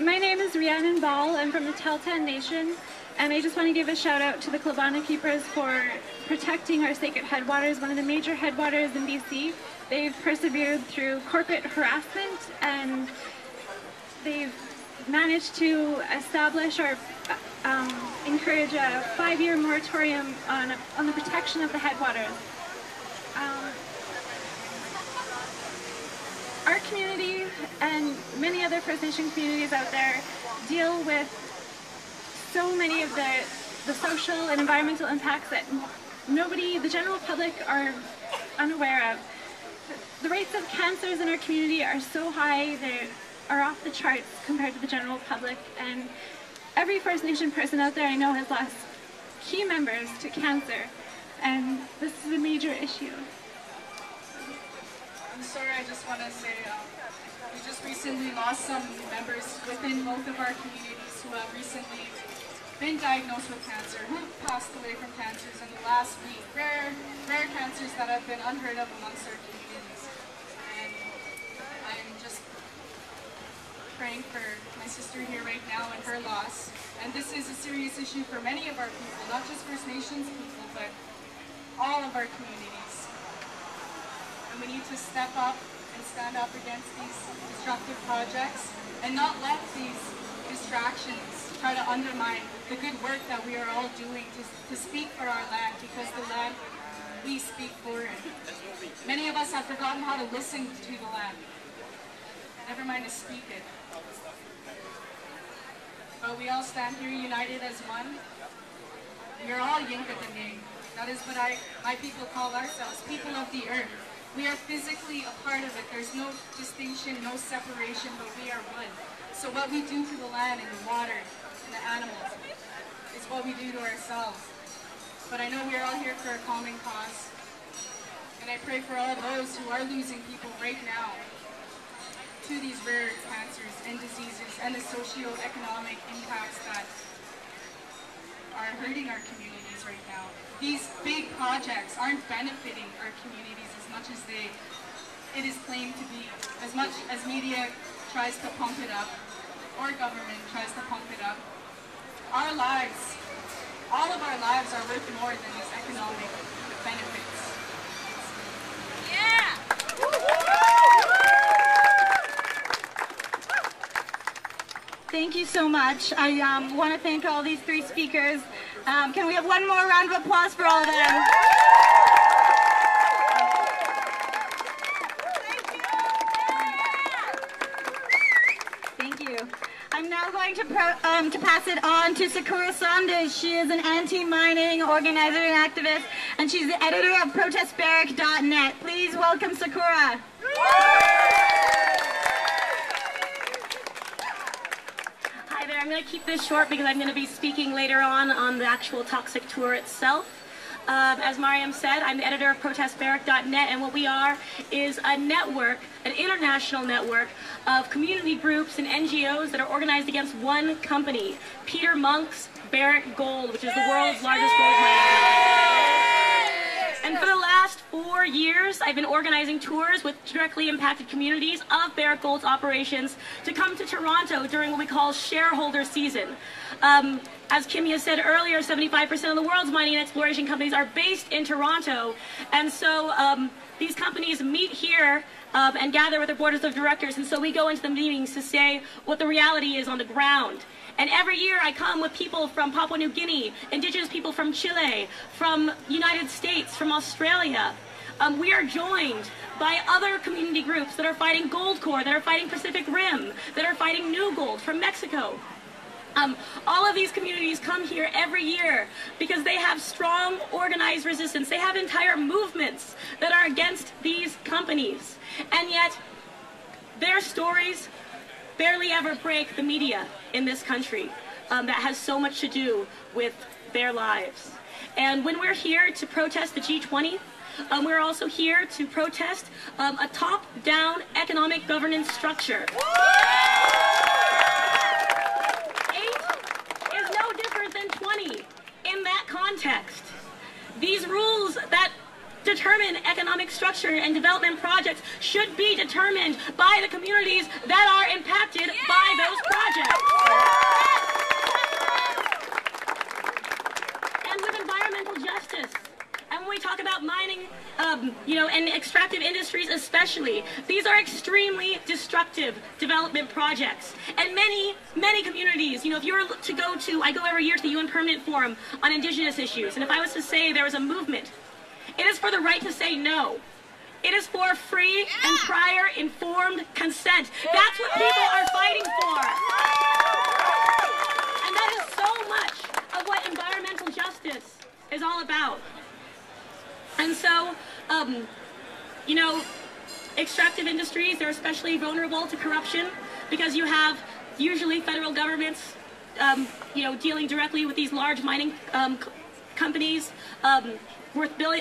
My name is Rhiannon Ball. I'm from the Tahltan Nation, and I just want to give a shout out to the Klabana Keepers for protecting our sacred headwaters, one of the major headwaters in BC. They've persevered through corporate harassment, and they've managed to establish or encourage a 5-year moratorium on the protection of the headwaters. Our community and many other First Nation communities out there deal with so many of the social and environmental impacts that the general public are unaware of. The rates of cancers in our community are so high, they are off the charts compared to the general public, and every First Nation person out there I know has lost key members to cancer, and this is a major issue. I'm sorry, I just want to say we just recently lost some members within both of our communities who have recently been diagnosed with cancer, who passed away from cancers in the last week. Rare cancers that have been unheard of amongst our communities. And I'm just praying for my sister here right now and her loss. And this is a serious issue for many of our people, not just First Nations people, but all of our communities. And we need to step up and stand up against these destructive projects and not let these distractions try to undermine the good work that we are all doing to speak for our land, because the land we speak for it. Many of us have forgotten how to listen to the land, never mind to speak it. But we all stand here united as one. We are all Yinka-Dene. That is what my people call ourselves, people of the earth. We are physically a part of it. There's no distinction, no separation, but we are one. So what we do to the land and the water and the animals is what we do to ourselves. But I know we are all here for a common cause. And I pray for all those who are losing people right now to these rare cancers and diseases and the socio-economic impacts that are hurting our communities right now. These big projects aren't benefiting our communities as much as it is claimed to be, as much as media tries to pump it up, or government tries to pump it up. Our lives, all of our lives are worth more than these economic benefits. Yeah! Thank you so much. I want to thank all these three speakers. Can we have one more round of applause for all of them? Thank you. I'm now going to pass it on to Sakura Sandes. She is an anti-mining organizer and activist, and she's the editor of protestbarrack.net. Please welcome Sakura. Hi there, I'm going to keep this short because I'm going to be speaking later on the actual toxic tour itself. As Mariam said, I'm the editor of protestbarrack.net, and what we are is a network, an international network of community groups and NGOs that are organized against one company, Peter Monk's Barrick Gold, which is the world's largest gold mining company. And for the last 4 years, I've been organizing tours with directly impacted communities of Barrick Gold's operations to come to Toronto during what we call shareholder season. As Kimia said earlier, 75% of the world's mining and exploration companies are based in Toronto, and so these companies meet here and gather with their boards of directors, and so we go into the meetings to say what the reality is on the ground. And every year I come with people from Papua New Guinea, indigenous people from Chile, from United States, from Australia. We are joined by other community groups that are fighting Goldcorp, that are fighting Pacific Rim, that are fighting New Gold from Mexico. All of these communities come here every year because they have strong organized resistance. They have entire movements that are against these companies. And yet, their stories barely ever break the media in this country that has so much to do with their lives. And when we're here to protest the G20, we're also here to protest a top-down economic governance structure. 8 is no different than 20 in that context. These rules that determine economic structure and development projects should be determined by the communities that are impacted by those projects. And with environmental justice, and when we talk about mining, and extractive industries especially, these are extremely destructive development projects. And many communities, if you were to go to, I go every year to the UN Permanent Forum on Indigenous issues, and if I was to say there was a movement, it is for the right to say no. It is for free and prior informed consent. That's what people are fighting for. And that is so much of what environmental justice is all about. And so, extractive industries, they're especially vulnerable to corruption because you have usually federal governments, dealing directly with these large mining companies.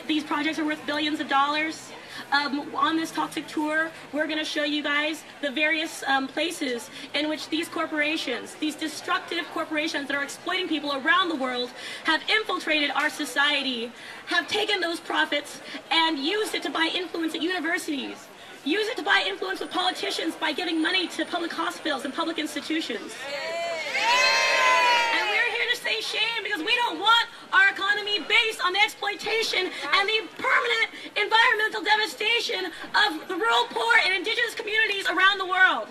These projects are worth billions of dollars. On this toxic tour, we're going to show you guys the various places in which these corporations, these destructive corporations that are exploiting people around the world, have infiltrated our society, have taken those profits and used it to buy influence at universities, use it to buy influence with politicians by giving money to public hospitals and public institutions. And we're here to say shame because we don't want our economy based on the exploitation and the permanent environmental devastation of the rural poor and indigenous communities around the world.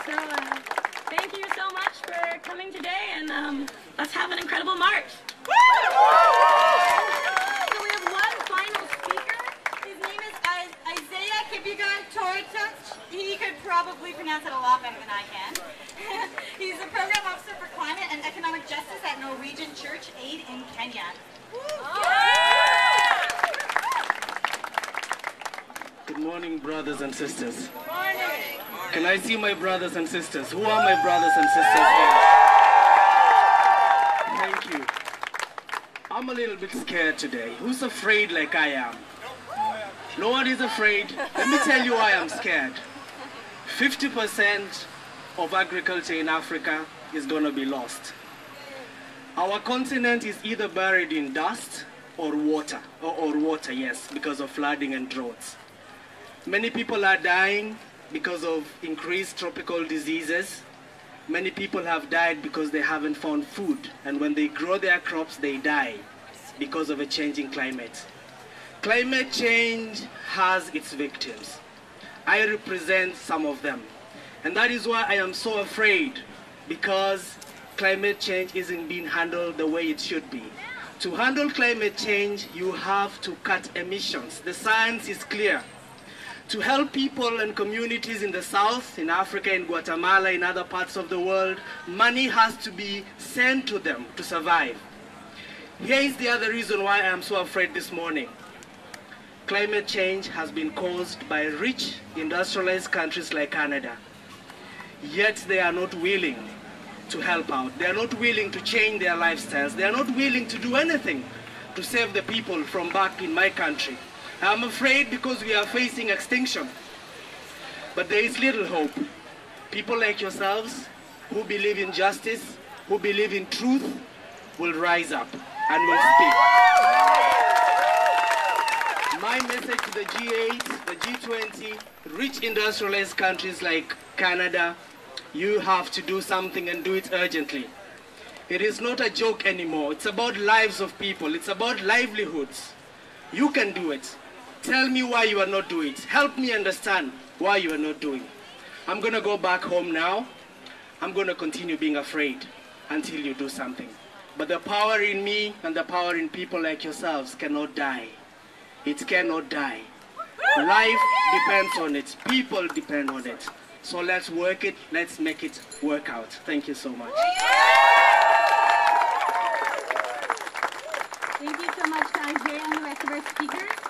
So thank you so much for coming today, and let's have an incredible march. So we have one final speaker. His name is Isaiah Kibigan Toritach. He could probably pronounce it a lot better than I can. He's a program officer for climate and economic justice at Norwegian Church Aid in Kenya. Good morning, brothers and sisters. Good morning. Can I see my brothers and sisters? Who are my brothers and sisters here? Thank you. I'm a little bit scared today. Who's afraid like I am? No one is afraid. Let me tell you why I'm scared. 50% of agriculture in Africa is going to be lost. Our continent is either buried in dust or water, yes, because of flooding and droughts. Many people are dying because of increased tropical diseases. Many people have died because they haven't found food, and when they grow their crops, they die because of a changing climate. Climate change has its victims. I represent some of them. And that is why I am so afraid, because climate change isn't being handled the way it should be. To handle climate change, you have to cut emissions. The science is clear. To help people and communities in the South, in Africa, in Guatemala, in other parts of the world, money has to be sent to them to survive. Here is the other reason why I am so afraid this morning. Climate change has been caused by rich, industrialized countries like Canada. Yet they are not willing to help out. They are not willing to change their lifestyles. They are not willing to do anything to save the people from back in my country. I'm afraid because we are facing extinction. But there is little hope. People like yourselves who believe in justice, who believe in truth, will rise up and will speak. My message to the G8, the G20, rich industrialized countries like Canada, you have to do something and do it urgently. It is not a joke anymore. It's about lives of people. It's about livelihoods. You can do it. Tell me why you are not doing it. Help me understand why you are not doing it. I'm going to go back home now. I'm going to continue being afraid until you do something. But the power in me and the power in people like yourselves cannot die. It cannot die. Life depends on it. People depend on it. So let's work it. Let's make it work out. Thank you so much. Thank you so much to Isaiah and the rest of our speakers.